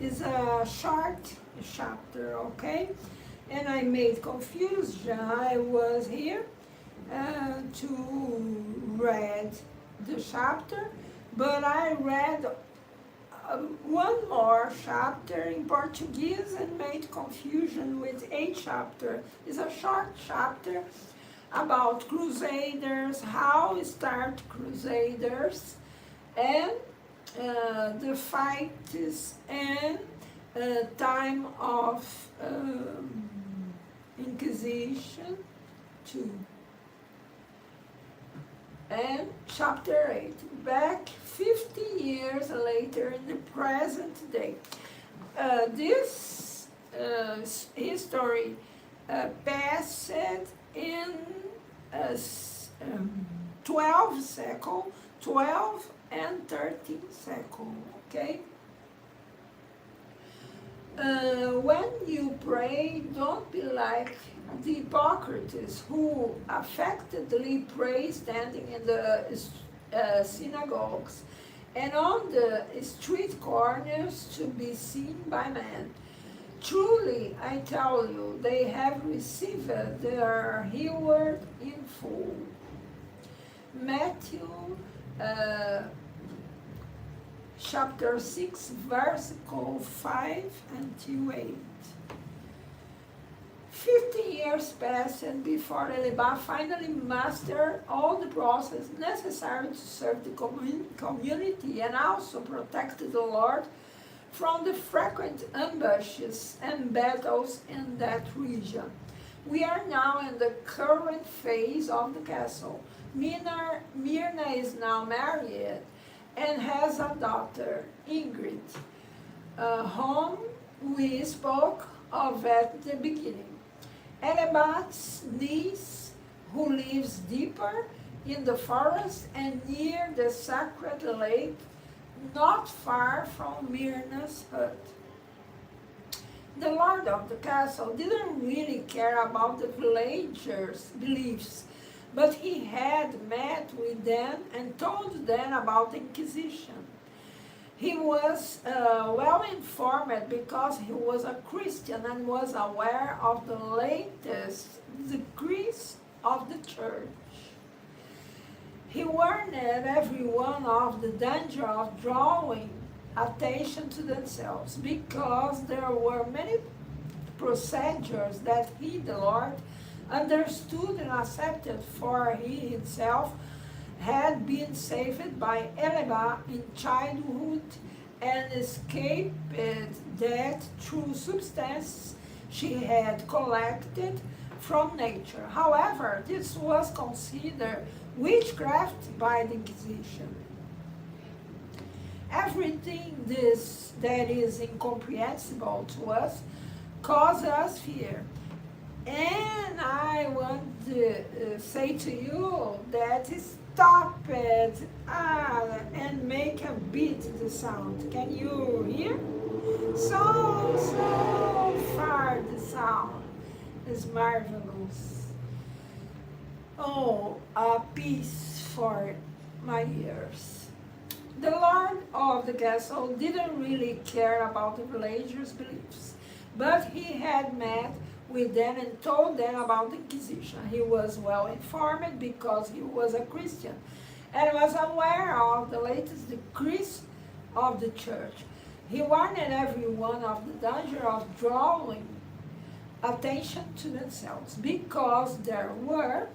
Is a short chapter, okay? And I made confusion. I was here to read the chapter, but I read one more chapter in Portuguese and made confusion with a chapter. It's a short chapter about Crusaders, how we start Crusaders, and the fights and time of Inquisition 2. And chapter 8, back 50 years later in the present day. This history passed in 12th cycle, 12 and 13th cycle, okay? When you pray, don't be like the hypocrites who affectedly pray standing in the synagogues and on the street corners to be seen by men. Truly, I tell you, they have received their reward in full. Matthew chapter 6, verses 5 until 8. 50 years passed before Eliba finally mastered all the process necessary to serve the community and also protect the Lord from the frequent ambushes and battles in that region. We are now in the current phase of the castle. Myrna is now married and has a daughter, Ingrid, whom we spoke of at the beginning. Elibat's niece, who lives deeper in the forest and near the sacred lake, not far from Myrna's hut. The lord of the castle didn't really care about the villagers' beliefs, but he had met with them and told them about the Inquisition. He was well informed because he was a Christian and was aware of the latest decrees of the church. He warned everyone of the danger of drawing attention to themselves because there were many procedures that he, the Lord, understood and accepted, for he himself had been saved by Eliba in childhood and escaped death through substances she had collected from nature. However, this was considered witchcraft by the Inquisition. Everything that is incomprehensible to us causes us fear. And I want to say to you that stop it and make a beat the sound. Can you hear? So far the sound is marvelous. Oh, a peace for my ears. The lord of the castle didn't really care about the villagers' beliefs, but he had met with them and told them about the Inquisition. He was well informed because he was a Christian and was aware of the latest decrees of the church. He warned everyone of the danger of drawing attention to themselves because there were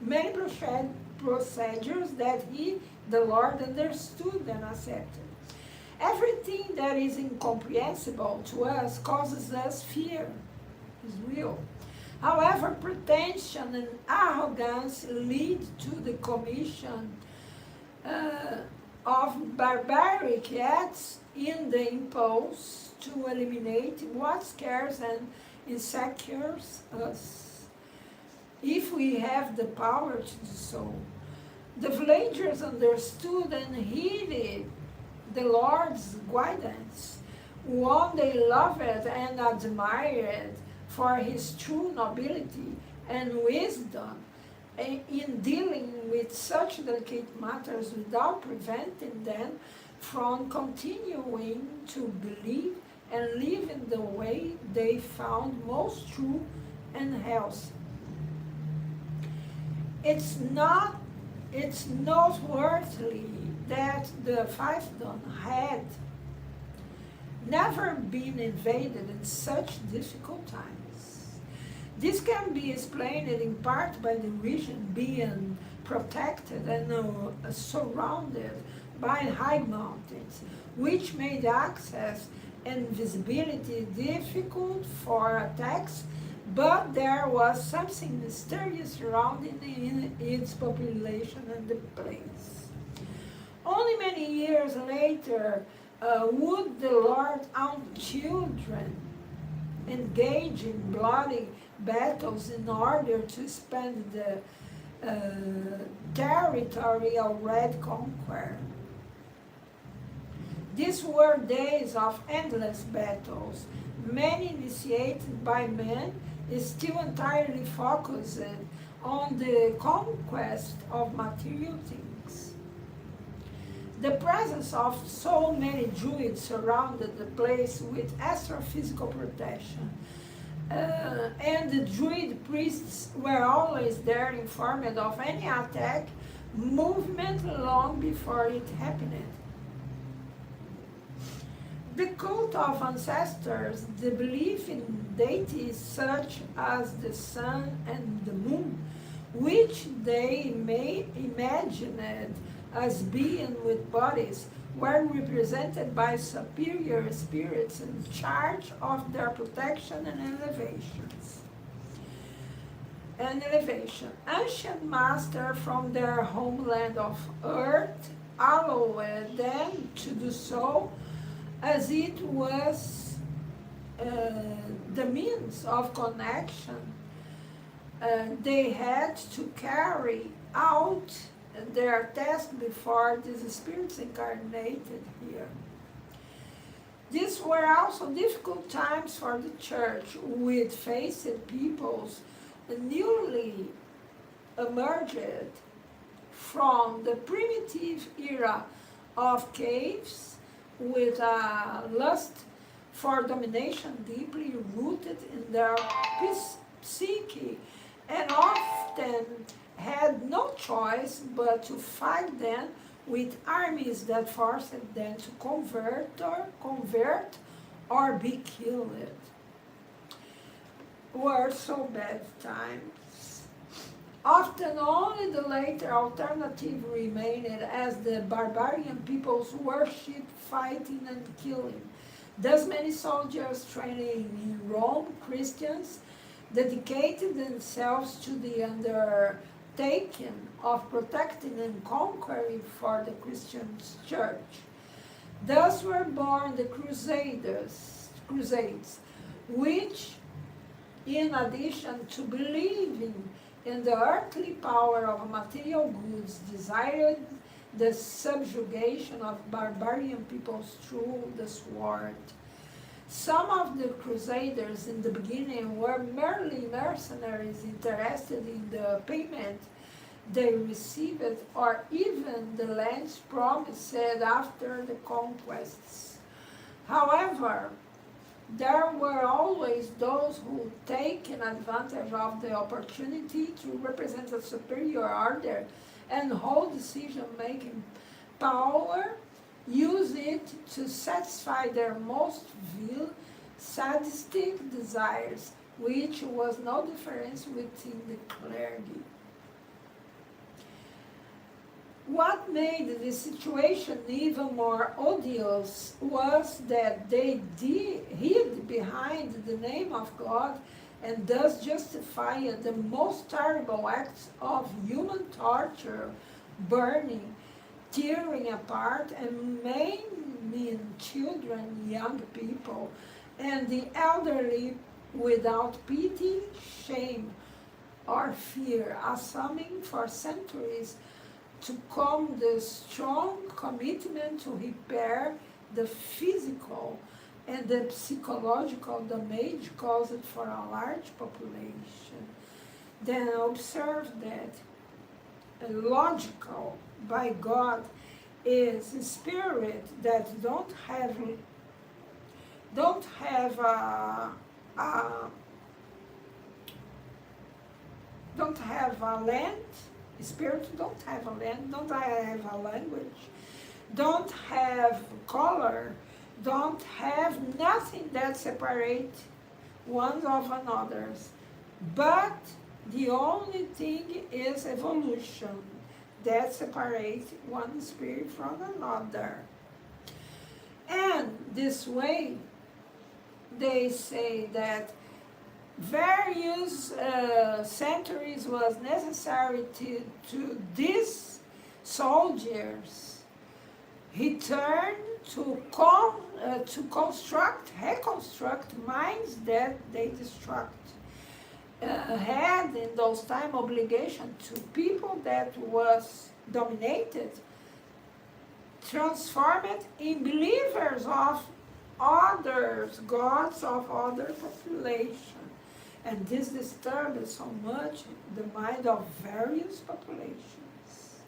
many procedures that he, the Lord, understood and accepted. Everything that is incomprehensible to us causes us fear. Is real. However, pretension and arrogance lead to the commission of barbaric acts in the impulse to eliminate what scares and insecures us, if we have the power to do so. The villagers understood and heeded the Lord's guidance, one they loved and admired for his true nobility and wisdom in dealing with such delicate matters without preventing them from continuing to believe and live in the way they found most true and healthy. It's noteworthy that the fiefdom had never been invaded in such difficult times. This can be explained in part by the region being protected and surrounded by high mountains, which made access and visibility difficult for attacks, but there was something mysterious surrounding its population and the place. Only many years later would the Lord's own children engage in bloody battles in order to expand the territory already conquered. These were days of endless battles, many initiated by men, still entirely focused on the conquest of material things. The presence of so many Druids surrounded the place with astrophysical protection, and the Druid priests were always there informed of any attack movement long before it happened. The cult of ancestors, the belief in deities such as the sun and the moon, which they may imagined as being with bodies, were represented by superior spirits in charge of their protection and elevation. Ancient masters from their homeland of earth allowed them to do so, as it was the means of connection they had to carry out their task before these spirits incarnated here. These were also difficult times for the church, with faced peoples newly emerged from the primitive era of caves, with a lust for domination deeply rooted in their psyche, and often had no choice but to fight them with armies that forced them to convert or be killed. Were so bad times. Often only the later alternative remained, as the barbarian peoples worshipped fighting and killing. Thus many soldiers training in Rome, Christians, dedicated themselves to the undertaking of protecting and conquering for the Christian church. Thus were born the Crusades, which, in addition to believing in the earthly power of material goods, desired the subjugation of barbarian peoples through the sword. Some of the Crusaders in the beginning were merely mercenaries interested in the payment they received, or even the lands promised after the conquests. However, there were always those who, taking advantage of the opportunity to represent a superior order and hold decision-making power, use it to satisfy their most vile, sadistic desires, which was no difference within the clergy. What made the situation even more odious was that they hid behind the name of God, and thus justified the most terrible acts of human torture, burning, tearing apart, and maiming children, young people, and the elderly without pity, shame, or fear, assuming for centuries to come the strong commitment to repair the physical and the psychological damage caused for a large population. Then observe that logical by God is a spirit that don't have don't have a don't have a land, spirits don't have a land, don't have a language, don't have color, don't have nothing that separates one of another's. But the only thing is evolution that separates one spirit from another. And this way, they say that various centuries was necessary to these soldiers return to reconstruct minds that they destruct. Had in those time obligation to people that was dominated, transformed in believers of others, gods of other population. And this disturbed so much the mind of various populations.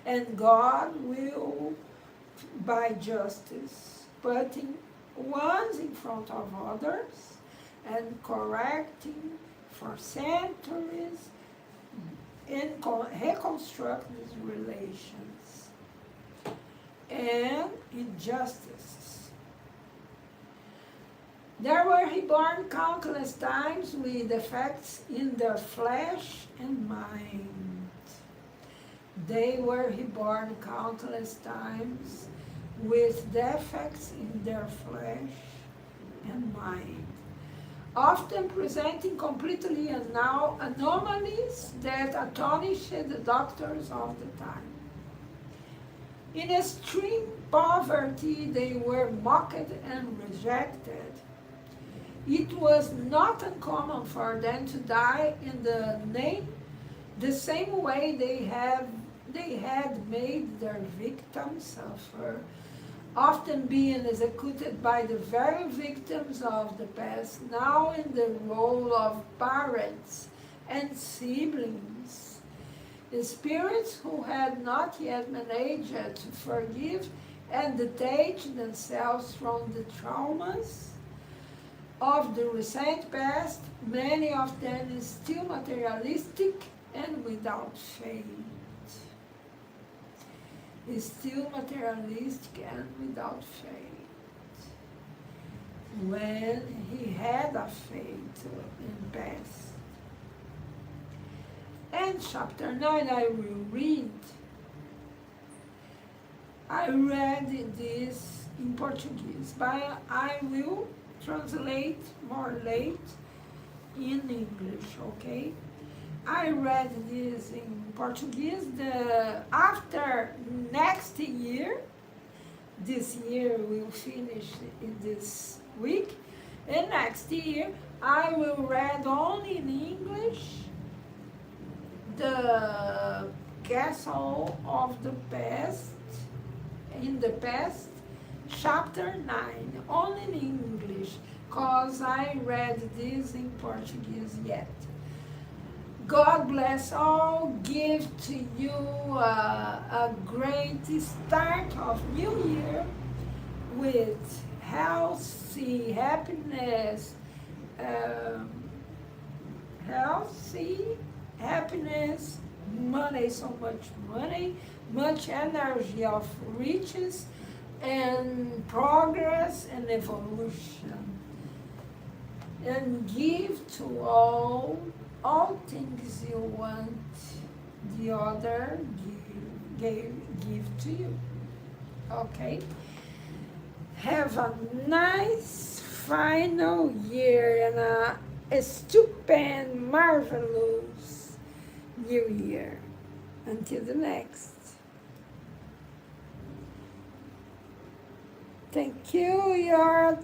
And God will, by justice, putting ones in front of others and correcting for centuries and reconstruct these relations and injustices. There were reborn countless times with defects in their flesh and mind. They were reborn countless times with defects in their flesh and mind, often presenting completely anomalies that astonished the doctors of the time. In extreme poverty, they were mocked and rejected. It was not uncommon for them to die in the same way they had made their victims suffer, often being executed by the very victims of the past, now in the role of parents and siblings. The spirits who had not yet managed to forgive and detach themselves from the traumas of the recent past, many of them is still materialistic and without faith. Is still materialistic and without faith. When he had a faith in past. And chapter 9 I will read. I read this in Portuguese, but I will translate more late in English, okay? I read this in Portuguese. After next year, this year will finish in this week, and next year I will read only in English the Castle of the Past, in the past, chapter 9, only in English, because I read this in Portuguese yet. God bless all, give to you a great start of new year with healthy, happiness, money, so much money, much energy of riches and progress and evolution. And give to all things you want the other give to you. Okay? Have a nice final year and a stupend, marvelous new year. Until the next. Thank you, your